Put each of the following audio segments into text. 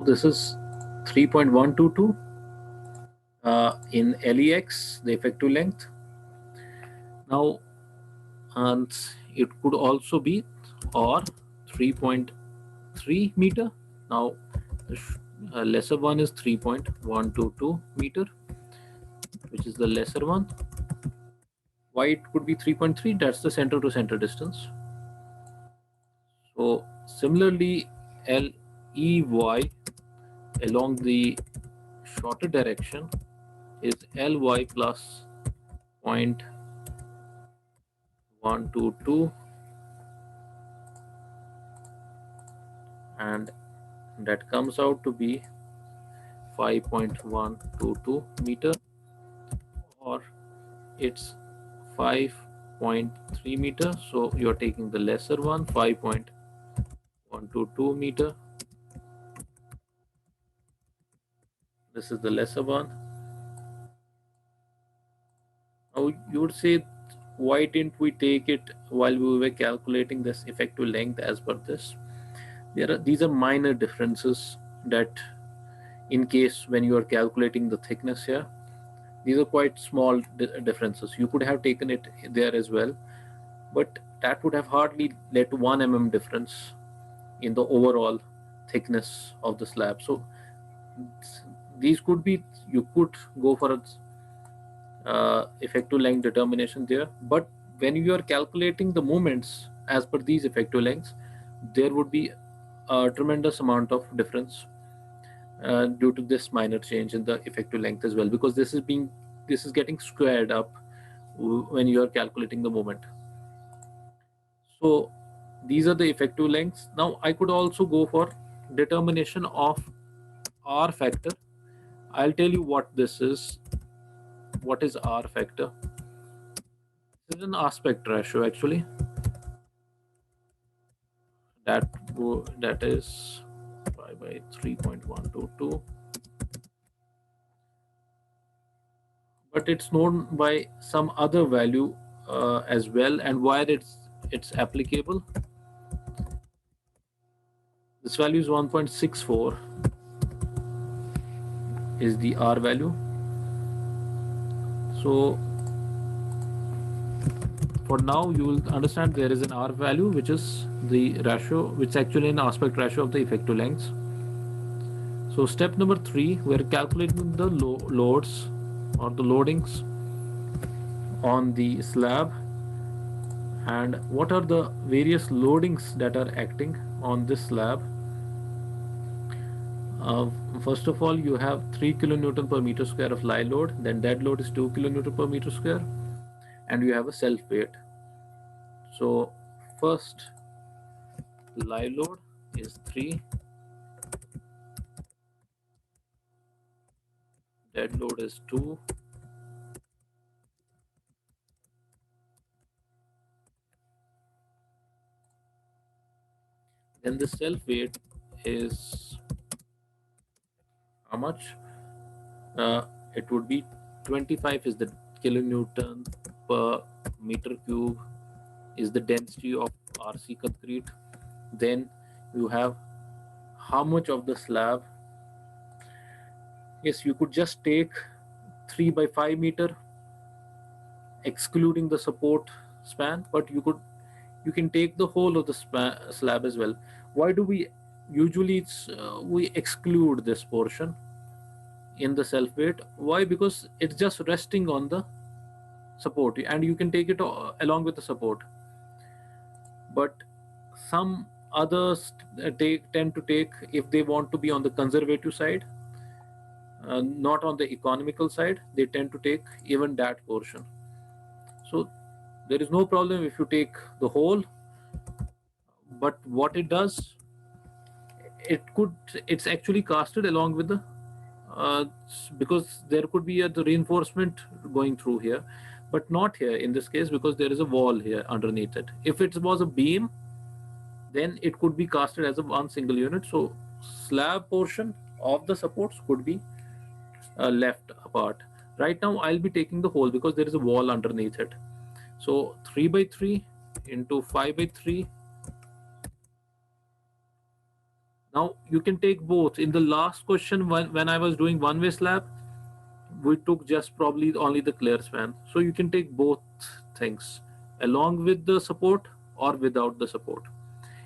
this is 3.122 in LEX, the effective length. Now, and it could also be or 3.3 meter. Now, the lesser one is 3.122 meter, which is the lesser one. Why it could be 3.3? That's the center to center distance. So similarly, LEY along the shorter direction is LY plus 0.122, and that comes out to be 5.122 meter, or it's 5.3 meter. So you're taking the lesser one, 5.122 meter. This is the lesser one. Now you would say, why didn't we take it while we were calculating this effective length as per this? These are minor differences that, in case when you are calculating the thickness here, these are quite small differences. You could have taken it there as well, but that would have hardly led to 1 mm difference in the overall thickness of the slab. So these could be, you could go for a effective length determination there, but when you are calculating the moments as per these effective lengths, there would be a tremendous amount of difference due to this minor change in the effective length as well, because this is getting squared up when you are calculating the moment. So these are the effective lengths. Now I could also go for determination of R factor. I'll tell you what this is. What is R factor? This is an aspect ratio actually. That is 5 by 3.122. But it's known by some other value as well, and why it's applicable. This value is 1.64 is the R value. So for now you will understand there is an R value, which is the ratio, which is actually an aspect ratio of the effective lengths. So step number 3, we're calculating the loads or the loadings on the slab, and what are the various loadings that are acting on this slab. First of all, you have 3 kilonewton per meter square of lie load, then dead load is 2 kilonewton per meter square, and you have a self weight. So first, lie load is 3, dead load is 2, then the self weight is how much? It would be 25 is the kilonewton per meter cube is the density of RC concrete. Then you have how much of the slab. Yes, you could just take 3 by 5 meter excluding the support span, but you can take the whole of the slab as well. Why do we usually we exclude this portion in the self weight? Why? Because it's just resting on the support, and you can take it along with the support. But some others tend to take, if they want to be on the conservative side, not on the economical side, they tend to take even that portion. So there is no problem if you take the whole, but what it does, it's actually casted along with the because there could be the reinforcement going through here, but not here in this case, because there is a wall here underneath it. If it was a beam, then it could be casted as a one single unit. So slab portion of the supports could be left apart. Right now I'll be taking the whole because there is a wall underneath it. So 3 by 3 into 5 by 3. Now you can take both. In the last question, when I was doing one-way slab, we took just probably only the clear span. So you can take both things along with the support or without the support.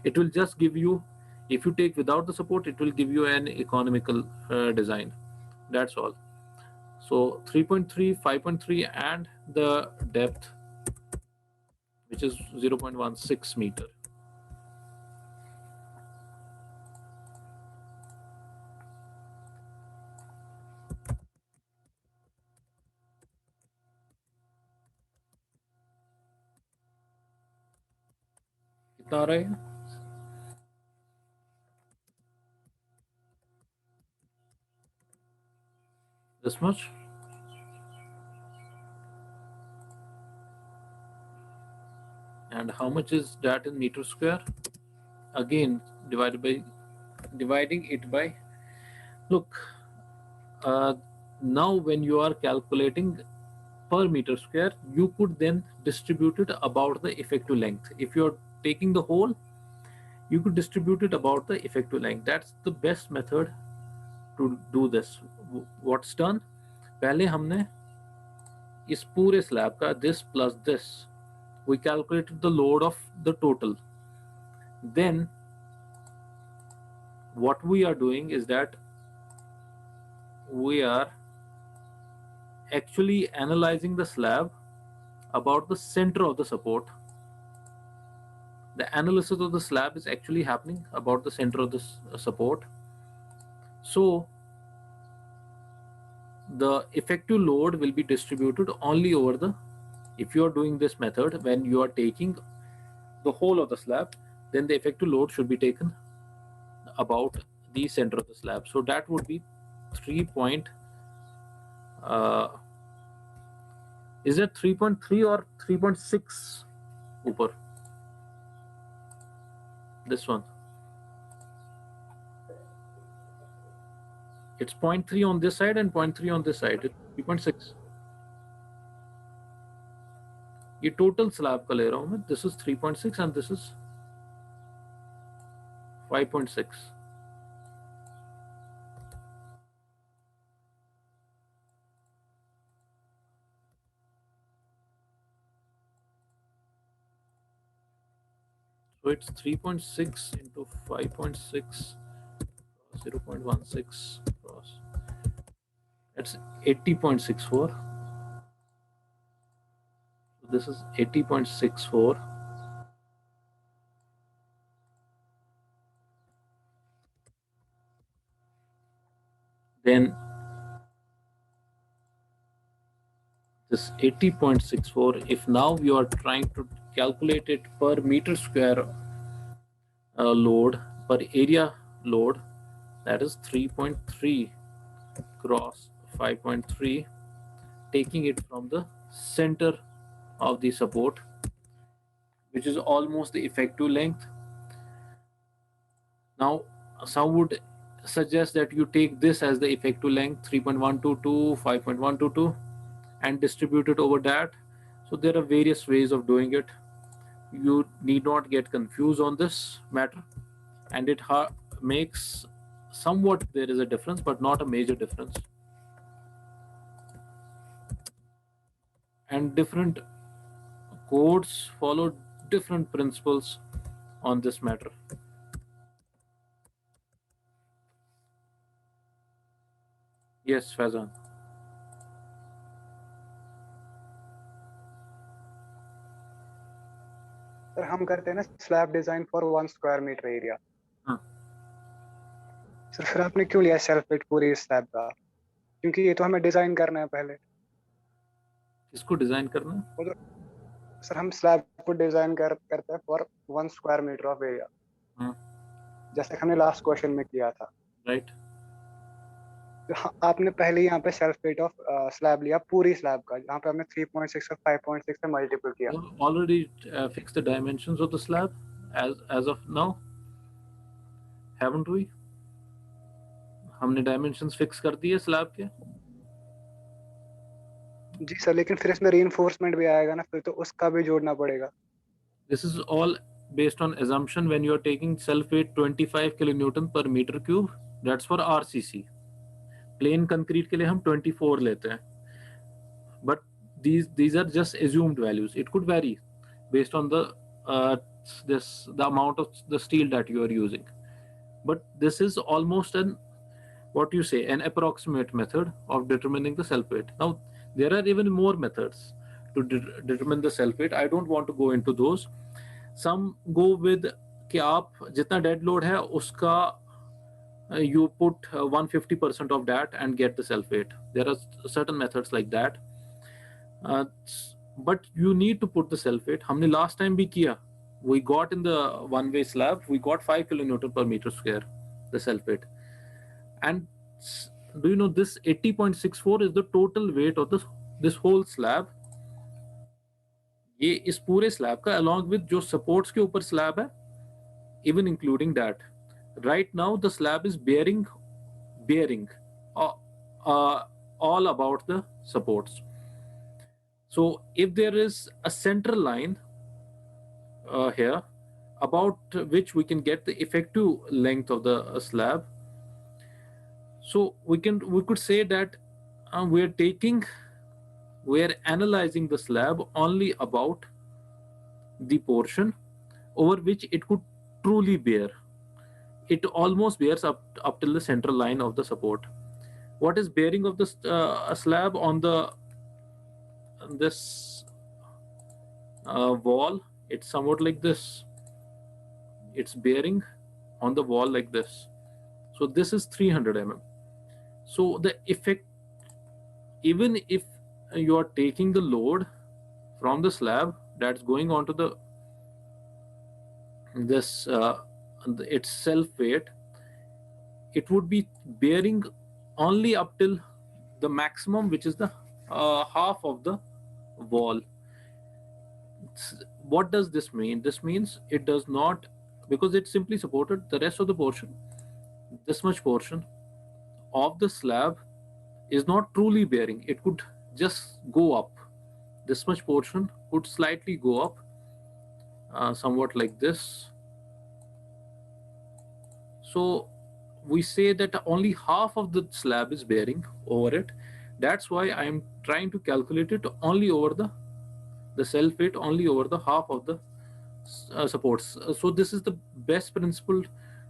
It will just give you, if you take without the support, it will give you an economical design. That's all. So 3.3, 5.3, and the depth, which is 0.16 meter. कितना आ रहा है? This much. And how much is that in meter square? Again, dividing it by, look, now when you are calculating per meter square, you could then distribute it about the effective length. If you're taking the whole, you could distribute it about the effective length. That's the best method to do this. What's done, पहले हमने इस पूरे slab का this plus this, we calculated the load of the total. Then what we are doing is that we are actually analyzing the slab about the center of the support. The analysis of the slab is actually happening about the center of the support. So the effective load will be distributed only over the, if you are doing this method, when you are taking the whole of the slab, then the effective load should be taken about the center of the slab. So that would be 3 point, is it 3.3 or 3.6 upper? This one. It's 0.3 on this side and 0.3 on this side. It's 3.6. ये total slab का ले रहा हूँ मैं. This is 3.6 and this is 5.6. So it's 3.6 into 5.6 0.16 cross. That's 80.64. So this is 80.64. Then this 80.64, if now you are trying to calculate it per meter square load, per area load, that is 3.3 cross 5.3, taking it from the center of the support, which is almost the effective length. Now some would suggest that you take this as the effective length, 3.122, 5.122, and distribute it over that. So there are various ways of doing it. You need not get confused on this matter, and it makes somewhat, there is a difference, but not a major difference. And different codes follow different principles on this matter. Yes, Faizan. Sir हम करते हैं ना slab design for 1 square metre area. हाँ. Sir फिर आपने क्यों लिया self weight पूरी स्लैब का? क्योंकि ये तो हमें डिजाइन करना है पहले. इसको डिजाइन करना है? तो सर हम स्लैब को डिजाइन करते हैं for 1 square metre of area. हाँ. जैसे हमने लास्ट क्वेश्चन में किया था. राइट. तो आपने पहले यहाँ पे सेल्फ वेट ऑफ स्लैब लिया पूरी स्लैब का, जहाँ पे हमने 3.6 और 5.6 से मल्टीपल किया. Already fixed the dimensions of the slab as of now, haven't we? हमने dimensions fix कर दिए स्लैब के. जी सर, लेकिन फिर इसमें रीइंफोर्समेंट भी आएगा ना, फिर तो उसका भी जोड़ना पड़ेगा. This is all based on assumption when you are taking self weight 25 kilonewton per meter cube. That's for RCC. Plain concrete के लिए हम 24 लेते हैं. But these are just assumed values. It could vary based on uh, the amount of the steel that you are using. But this is almost an approximate method of determining the self weight. Now there are even more methods to determine the self weight. I don't want to go into those. Some go with कि आप जितना dead load है उसका you put 150% of that and get the self weight. There are certain methods like that. Uh, but you need to put the self weight. हमने last time भी किया. We got in the one way slab, we got 5 kilonewton per meter square, the self weight. And do you know this 80.64 is the total weight of this whole slab. ये इस पूरे slab का along with जो supports के ऊपर slab है, even including that. Right now the slab is bearing uh, uh, all about the supports. So if there is a center line here about which we can get the effective length of the slab, so we could say that we're analyzing the slab only about the portion over which it could truly bear. It almost bears up till the central line of the support. What is bearing of the slab on the this wall? It's somewhat like this. It's bearing on the wall like this. So this is 300 mm. So the effect, even if you are taking the load from the slab that's going onto the this its self weight, it would be bearing only up till the maximum, which is the half of the wall. What does this mean? This means it does not, because it simply supported the rest of the portion. This much portion of the slab is not truly bearing. It could just go up. This much portion could slightly go up, somewhat like this. So we say that only half of the slab is bearing over it. That's why I am trying to calculate it only over the self weight only over the half of the supports. So this is the best principle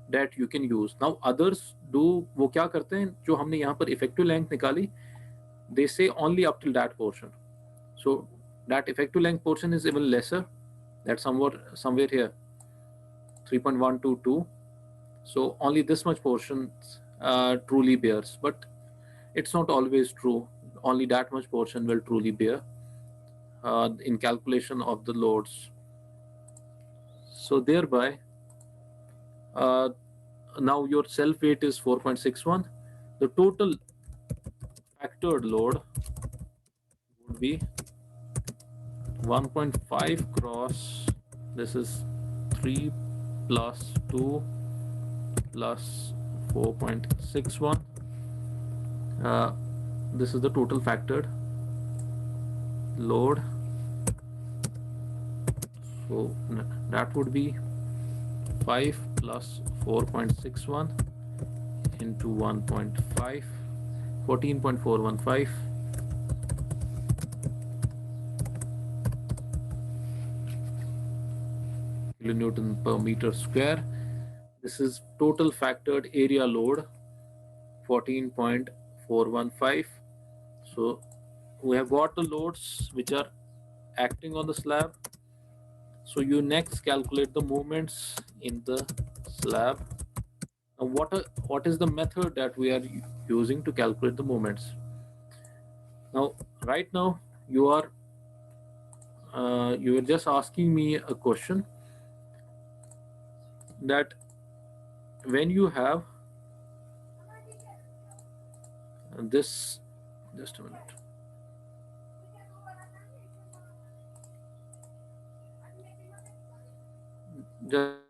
that you can use. Now others do, वो क्या करते हैं, जो हमने यहाँ पर effective length निकाली, they say only up till that portion. So that effective length portion is even lesser. That's somewhere here, 3.122. So only this much portion truly bears, but it's not always true. Only that much portion will truly bear in calculation of the loads. So thereby, uh, now your self weight is 4.61. The total factored load would be 1.5 cross, this is 3 plus 2 plus 4.61. This is the total factored load. So that would be 5 plus 4.61 into 1.5, 14.415. kilonewton per meter square. This is total factored area load, 14.415. So we have got the loads which are acting on the slab. So you next calculate the moments in the slab. Now what is the method that we are using to calculate the moments? Now right now you are just asking me a question that when you have this, just a minute, just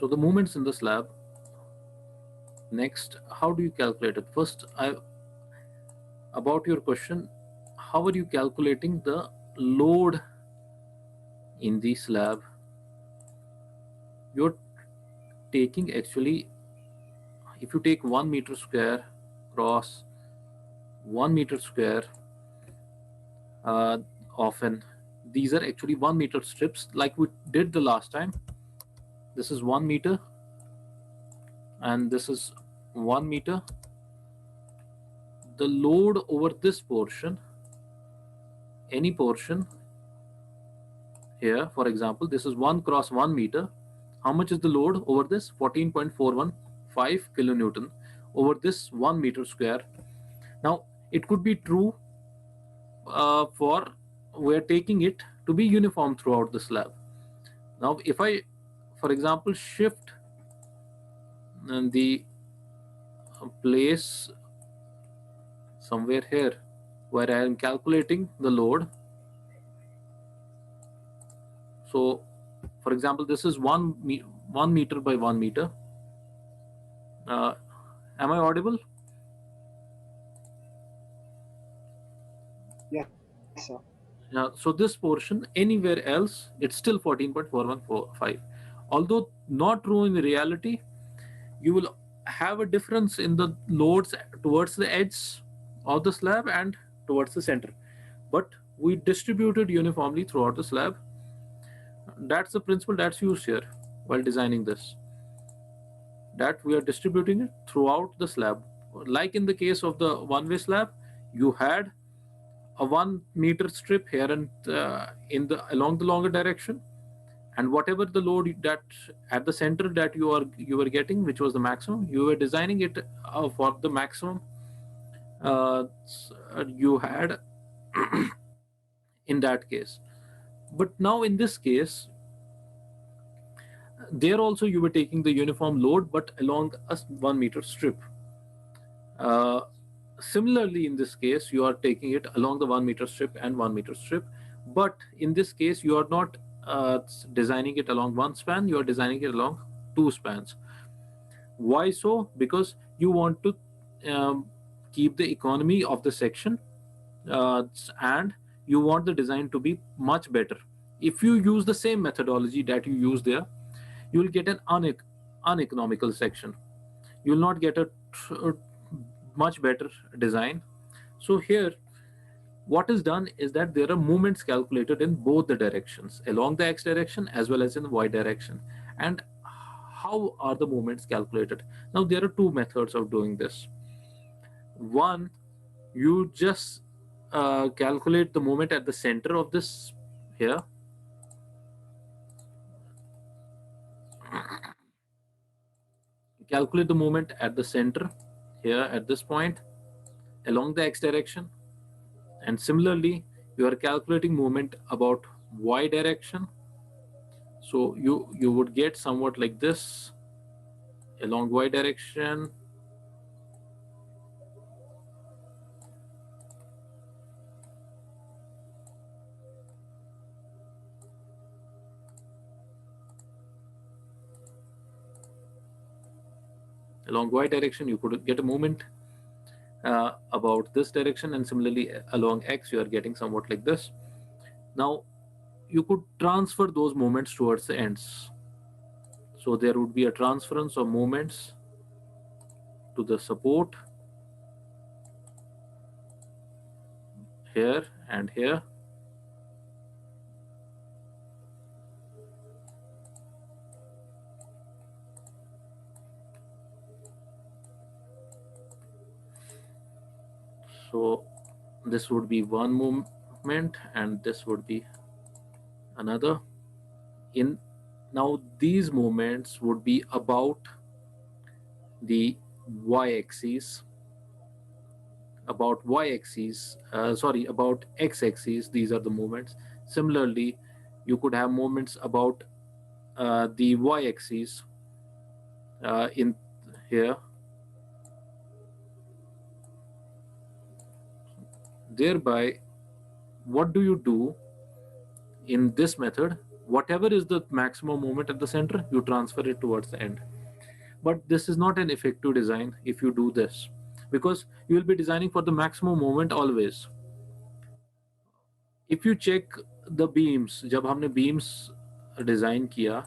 So the movements in the slab. Next, how do you calculate it? First, about your question, how are you calculating the load in the slab? You're taking actually, if you take 1 meter square cross 1 meter square, uh, often these are actually 1 meter strips like we did the last time. This is 1 meter and this is 1 meter. The load over this portion, any portion here, for example, this is 1 cross 1 meter. How much is the load over this? 14.415 kilonewton over this 1 meter square. Now it could be true for we're taking it to be uniform throughout the slab. Now if I, for example, shift the place somewhere here where I am calculating the load. So for example, this is 1 meter by 1 meter. Am I audible? Yes, sir. So this portion anywhere else, it's still 14.4145. Although not true in reality, you will have a difference in the loads towards the edge of the slab and towards the center. But we distributed uniformly throughout the slab. That's the principle that's used here while designing this. That we are distributing it throughout the slab. Like in the case of the one-way slab, you had a 1 meter strip here and in the along the longer direction, and whatever the load that at the center that you were getting, which was the maximum, you were designing it for the maximum you had in that case. But now in this case, there also you were taking the uniform load but along a 1 meter strip. uh, Similarly, in this case, you are taking it along the 1 meter strip and 1 meter strip, but in this case, you are not designing it along one span, you are designing it along two spans. Why so? Because you want to um, keep the economy of the section, and you want the design to be much better. If you use the same methodology that you use there, you will get an uneconomical section. You will not get a much better design. So here, what is done is that there are movements calculated in both the directions, along the x direction as well as in the y direction. And how are the movements calculated? Now there are two methods of doing this. One, you just calculate the moment at the center of this here. Calculate the moment at the center here at this point along the x direction, and similarly you are calculating movement about y direction. So you would get somewhat like this along y direction. Along y direction you could get a movement about this direction, and similarly along x you are getting somewhat like this. Now you could transfer those moments towards the ends. So there would be a transference of moments to the support here and here. So this would be one movement and this would be another. In now these movements would be about the y-axis, about x-axis. These are the movements. Similarly, you could have movements about the y-axis in here. Thereby, what do you do in this method? whatever is the maximum moment at the center, you transfer it towards the end. But this is not an effective design if you do this, because you will be designing for the maximum moment always. If you check the beams, जब हमने beams design किया,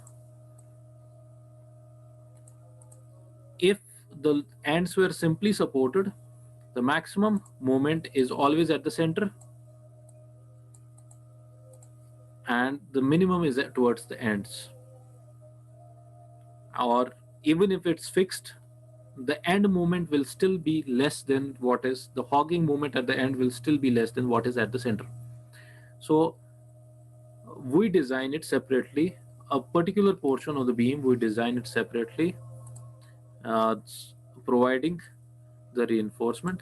if the ends were simply supported, the maximum moment is always at the center and the minimum is towards the ends. Or even if it's fixed, the end moment will still be less than what is the hogging moment at the end will still be less than what is at the center. So we design it separately. A particular portion of the beam we design it separately, uh, providing the reinforcement.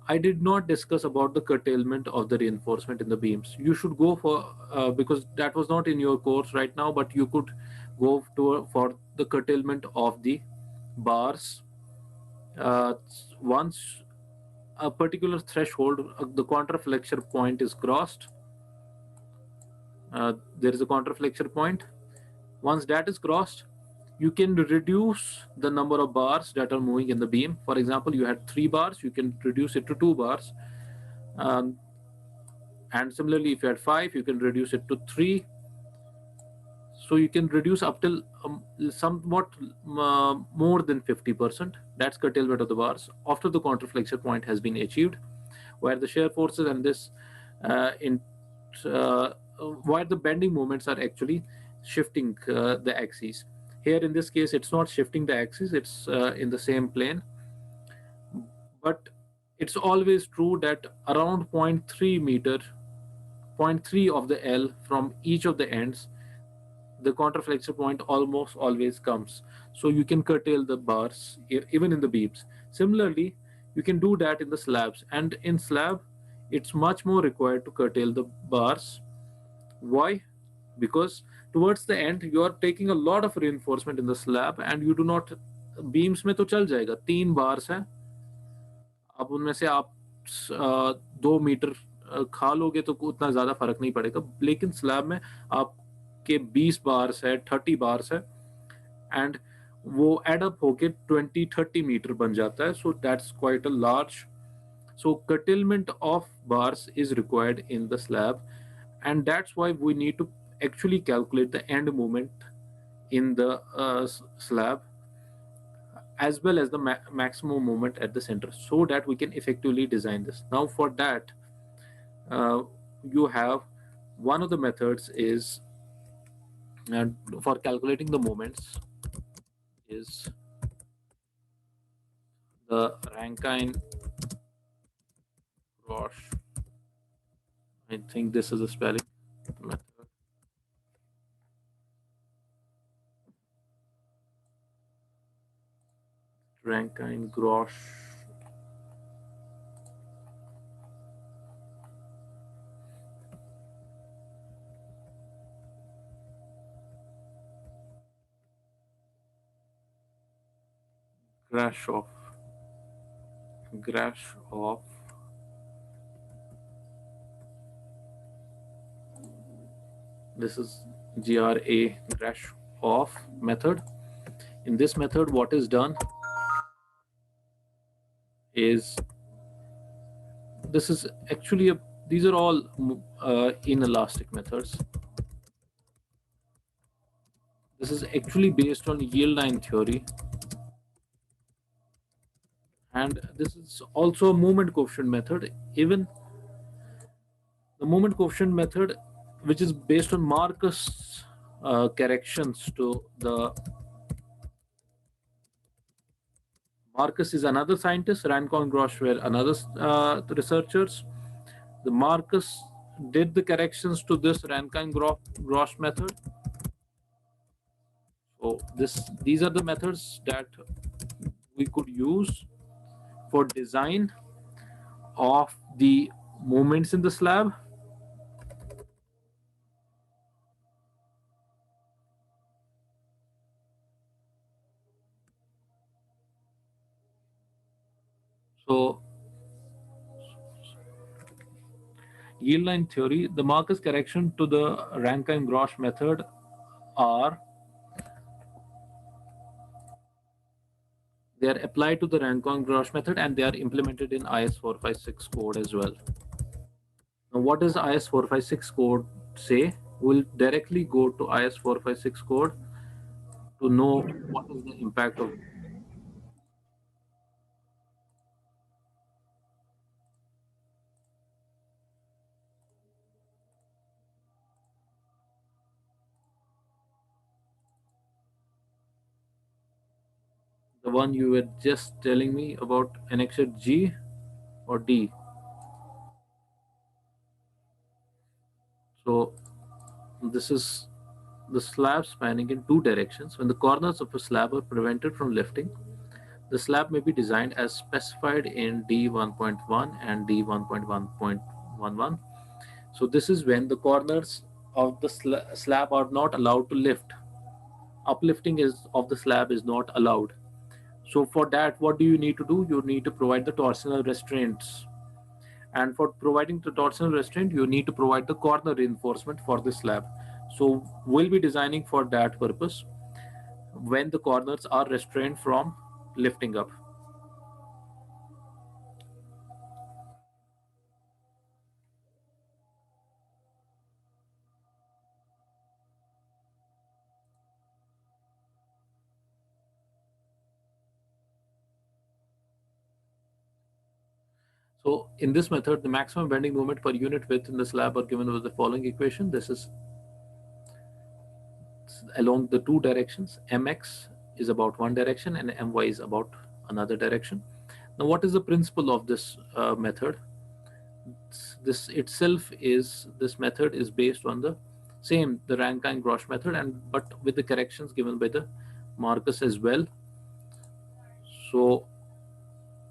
I did not discuss about the curtailment of the reinforcement in the beams. You should go for because that was not in your course right now, but you could go to for the curtailment of the bars. uh, Once a particular threshold, the counterflexure point is crossed, there is a counterflexure point. Once that is crossed, you can reduce the number of bars that are moving in the beam. For example, you had 3 bars, you can reduce it to 2 bars. Um, and similarly, if you had 5, you can reduce it to 3. So you can reduce up till somewhat more than 50%. That's curtailment of the bars after the counterflexure point has been achieved, where the shear forces and this in where the bending moments are actually shifting the axes. Here in this case, it's not shifting the axis; it's in the same plane. But it's always true that around zero point 0.3 meter, zero point 0.3 of the L from each of the ends, the counterflexure point almost always comes. So you can curtail the bars even in the beams. Similarly, you can do that in the slabs, and in slab, it's much more required to curtail the bars. Why? Because towards the end, you are taking a lot of reinforcement in the slab, and you do not. Beams में तो चल जाएगा, 3 bars है, अब उनमें से आप 2 metre खा लोगे तो उतना ज़्यादा फर्क नहीं पड़ेगा, लेकिन स्लैब में आपके 20 बार्स है, 30 बार्स है, एंड वो एडअप होके 20-30 मीटर बन जाता है. So that's quite a large. So curtailment of bars is required in the slab, and that's why we need to actually calculate the end moment in the slab as well as the maximum moment at the center, so that we can effectively design this. Now for that, uh, you have one of the methods is uh, for calculating the moments is the Rankine Grosh. I think this is a spelling method. Rankine Grosh. Grashoff. Grashoff. This is GRA Grashoff method. In this method, what is done is this is actually a these are all inelastic methods. This is actually based on yield line theory, and this is also a moment coefficient method. Even the moment coefficient method, which is based on Marcus corrections to the Marcus is another scientist, Rankine Grosh were another researchers. The Marcus did the corrections to this Rankine Grosh method. So these are the methods that we could use for design of the movements in the slab. So yield line theory, the Marcus correction to the Rankine-Grosh method are they are applied to the Rankine-Grosh method and they are implemented in IS 456 code as well. Now, what does IS 456 code say? We'll directly go to IS 456 code to know what is the impact of. The one you were just telling me about, annexure G or D. So this is the slab spanning in two directions. When the corners of a slab are prevented from lifting, the slab may be designed as specified in D1.1 and D1.1.11. So this is when the corners of the slab are not allowed to lift. Uplifting of the slab is not allowed. So for that, what do you need to do? You need to provide the torsional restraints. And for providing the torsional restraint, you need to provide the corner reinforcement for the slab. So we'll be designing for that purpose when the corners are restrained from lifting up. So in this method, the maximum bending moment per unit width in the slab are given with the following equation. This is along the two directions. Mx is about one direction and my is about another direction. Now, what is the principle of this method? This method is based on the same, the Rankine-Grosh method, and but with the corrections given by the Marcus as well. So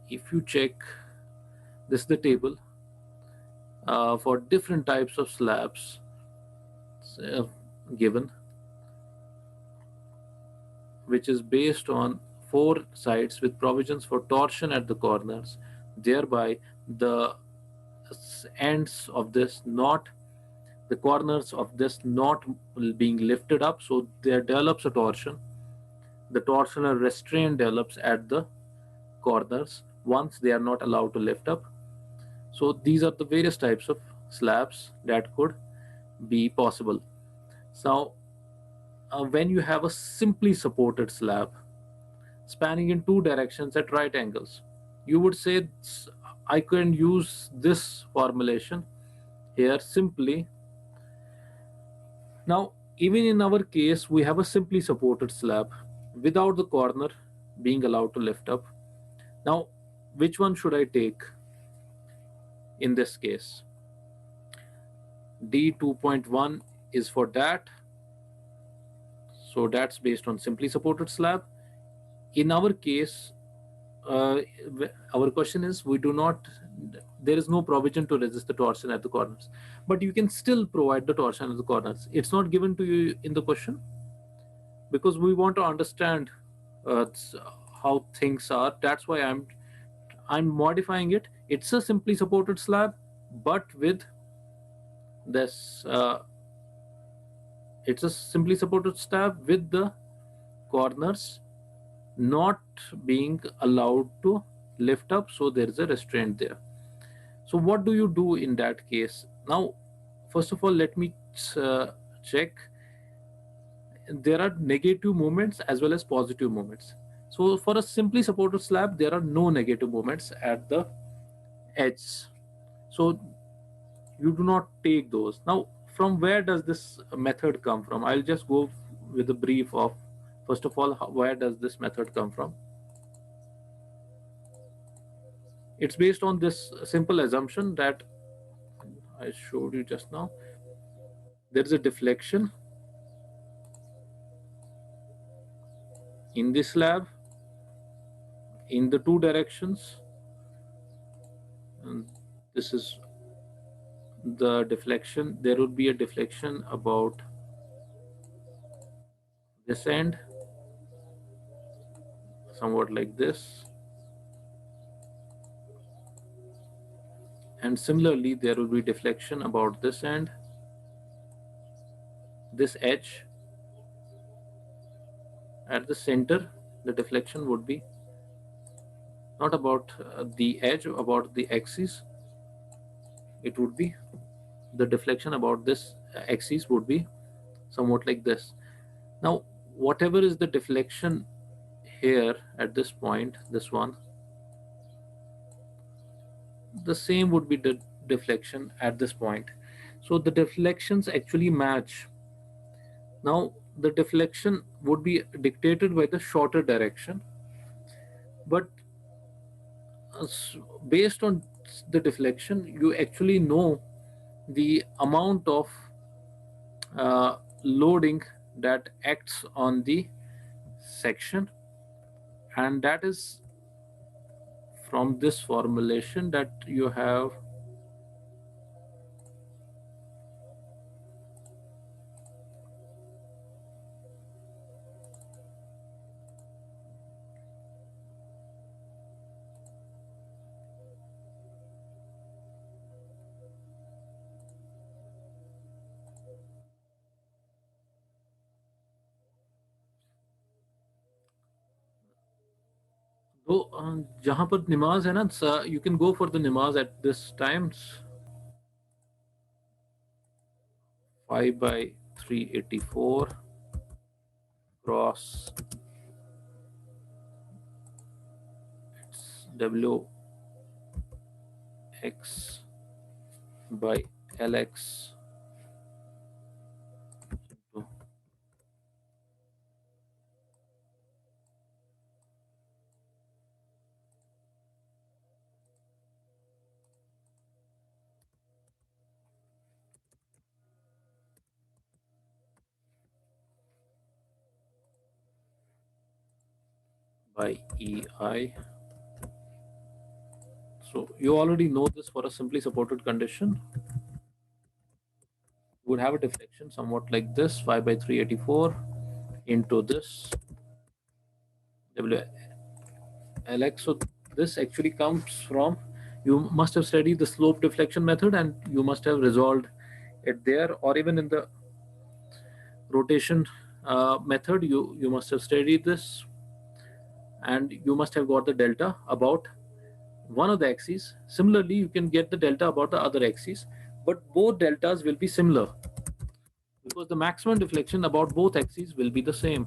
if you check, this is the table for different types of slabs given, which is based on four sides with provisions for torsion at the corners, thereby the ends of this not the corners of this not being lifted up, so there develops a torsion. The torsional restraint develops at the corners once they are not allowed to lift up. So these are the various types of slabs that could be possible. So when you have a simply supported slab spanning in two directions at right angles, you would say I can use this formulation here simply. Now, even in our case, we have a simply supported slab without the corner being allowed to lift up. Now, which one should I take in this case? D2.1 is for that. So that's based on simply supported slab. In our case, our question is there is no provision to resist the torsion at the corners, but you can still provide the torsion at the corners. It's not given to you in the question because we want to understand uh, how things are. That's why I'm modifying it. It's a simply supported slab, but with this it's a simply supported slab with the corners not being allowed to lift up, so there is a restraint there. So what do you do in that case? Now, first of all, let me check. There are negative moments as well as positive moments. So for a simply supported slab, there are no negative moments at the edge. So you do not take those. Now, from where does this method come from? I'll just go with a brief of, first of all, where does this method come from? It's based on this simple assumption that I showed you just now. There is a deflection in this slab in the two directions, and this is the deflection. There would be a deflection about this end, somewhat like this, and similarly there will be deflection about this end, this edge. At the center, the deflection would be not about the edge, about the axis. It would be the deflection about this axis would be somewhat like this. Now, whatever is the deflection here at this point, this one, the same would be the deflection at this point. So the deflections actually match. Now, the deflection would be dictated by the shorter direction, but based on the deflection, you actually know the amount of loading that acts on the section, and that is from this formulation that you have तो जहाँ पर नमाज है ना, you can go for the namaz at this times. 5 by 384 cross it's W x by Lx into by EI. So you already know this. For a simply supported condition, would have a deflection somewhat like this, 5 by 384 into this WLX. So this actually comes from, you must have studied the slope deflection method and you must have resolved it there, or even in the rotation method, you must have studied this, and you must have got the delta about one of the axes. Similarly, you can get the delta about the other axis, but both deltas will be similar because the maximum deflection about both axes will be the same.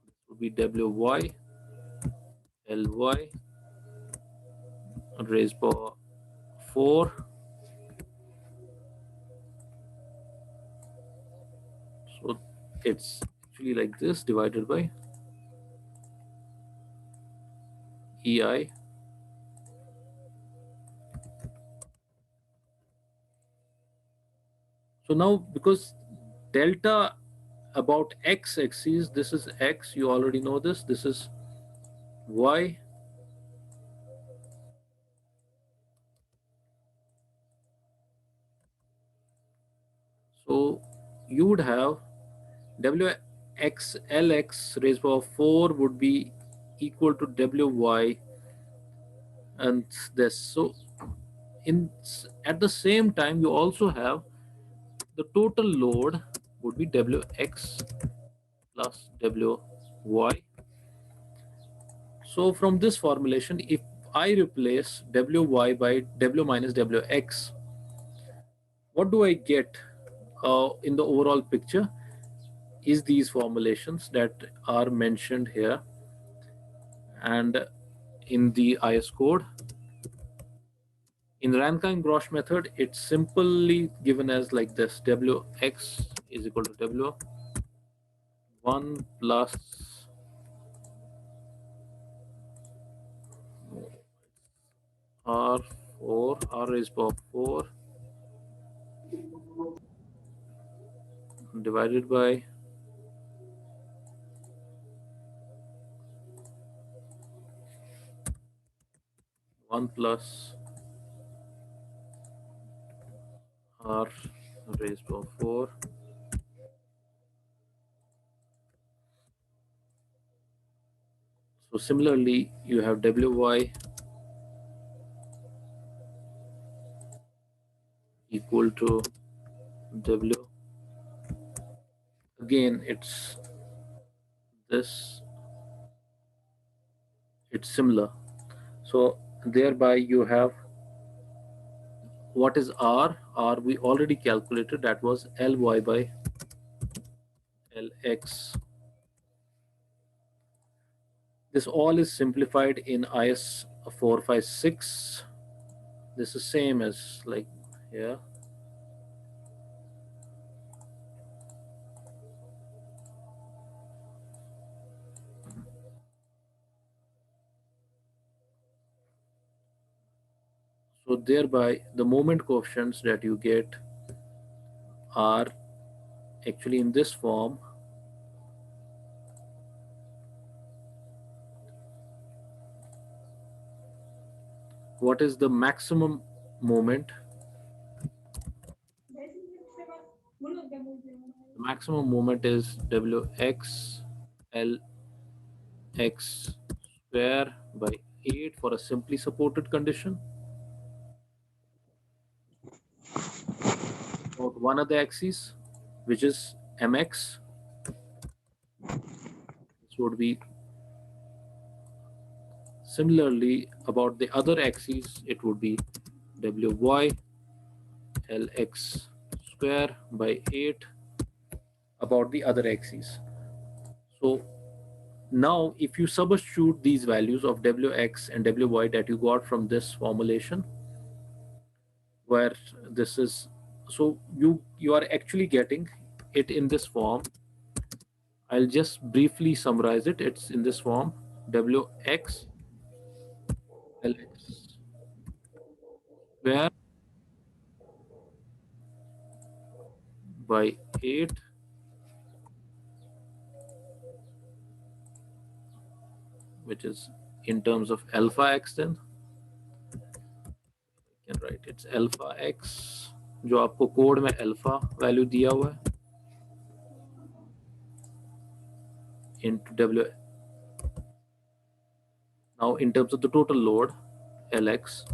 This would be WY LY raised power 4. So it's actually like this divided by EI. So now, because delta about x axis, this is x, you already know this, this is y, so you would have WXLX raised power 4 would be equal to WY and this. So in at the same time, you also have the total load would be WX plus WY. So from this formulation, if I replace WY by W minus WX, what do I get in the overall picture is these formulations that are mentioned here and in the IS code. In Rankine-Grosh method, it's simply given as like this: Wx is equal to W1 plus R4, R raised power 4 divided by one plus R raised power 4 So similarly, you have wy equal to w. Again, it's this, it's similar. So thereby you have, what is r? R we already calculated, that was ly by lx. This all is simplified in IS 456. This is same as like here. So thereby the moment coefficients that you get are actually in this form. What is the maximum moment? The maximum moment is wx lx square by 8 for a simply supported condition. About one of the axes, which is mx, this would be similarly about the other axes, it would be wy lx square by 8 about the other axes. So now if you substitute these values of wx and wy that you got from this formulation, where this is, so you are actually getting it in this form. I'll just briefly summarize it. It's in this form: wx lx square by 8, which is in terms of alpha x. Then you can write it's alpha x, जो आपको code में alpha value दिया हुआ है, into w. Now in terms of the total load lx